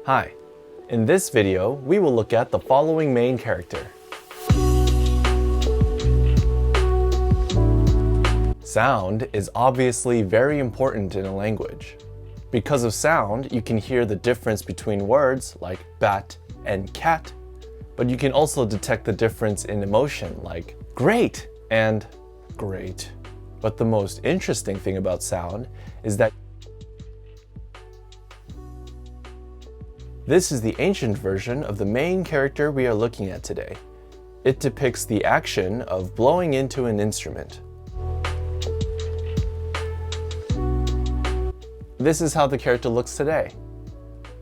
Hi, in this video, we will look at the following main character. Sound is obviously very important in a language. Because of sound, you can hear the difference between words like bat and cat, but you can also detect the difference in emotion like great and great. But the most interesting thing about sound is that this is the ancient version of the main character we are looking at today. It depicts the action of blowing into an instrument. This is how the character looks today.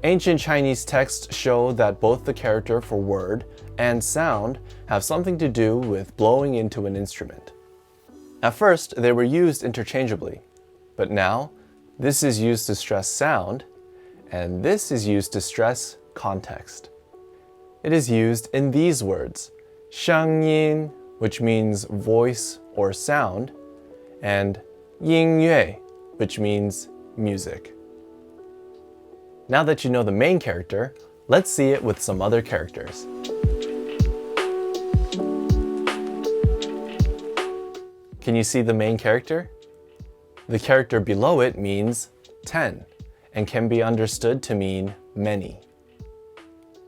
Ancient Chinese texts show that both the character for word and sound have something to do with blowing into an instrument. At first, they were used interchangeably, but now this is used to stress sound, and this is used to stress context. It is used in these words, 声音, which means voice or sound, and 音乐, which means music. Now that you know the main character, let's see it with some other characters. Can you see the main character? The character below it means 10. And can be understood to mean many.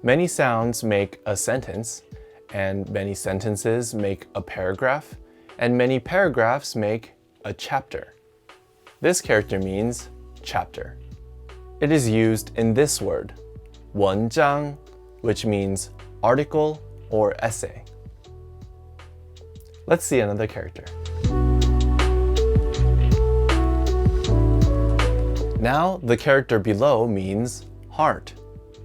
Many sounds make a sentence, and many sentences make a paragraph, and many paragraphs make a chapter. This character means chapter. It is used in this word, 文章, which means article or essay. Let's see another character. Now, the character below means heart.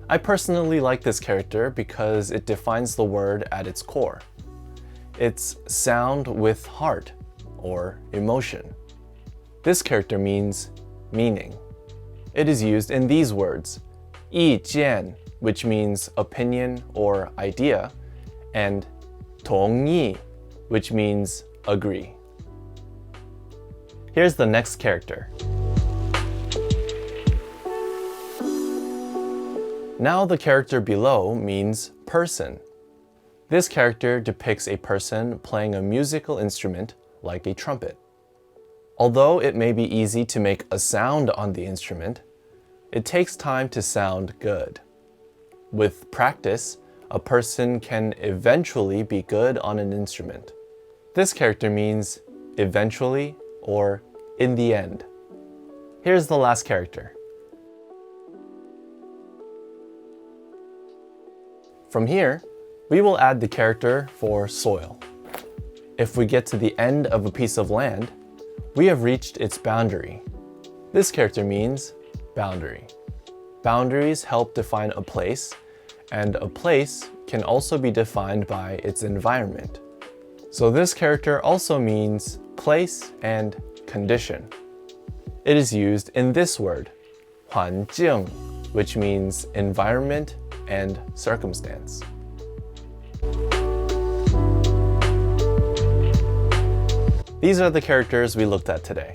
I personally like this character because it defines the word at its core. It's sound with heart, or emotion. This character means meaning. It is used in these words, 意见, which means opinion or idea, and 同意, which means agree. Here's the next character. Now the character below means person. This character depicts a person playing a musical instrument like a trumpet. Although it may be easy to make a sound on the instrument, it takes time to sound good. With practice, a person can eventually be good on an instrument. This character means eventually or in the end. Here's the last character. From here, we will add the character for soil. If we get to the end of a piece of land, we have reached its boundary. This character means boundary. Boundaries help define a place, and a place can also be defined by its environment. So this character also means place and condition. It is used in this word, 环境, which means environment and circumstance. These are the characters we looked at today.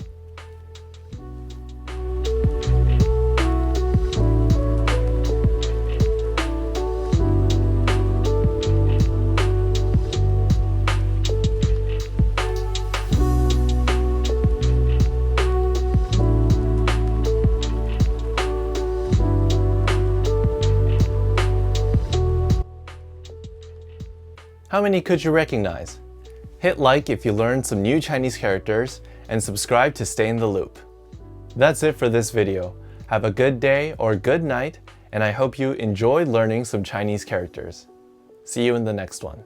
How many could you recognize? Hit like if you learned some new Chinese characters and subscribe to stay in the loop. That's it for this video. Have a good day or good night, and I hope you enjoyed learning some Chinese characters. See you in the next one.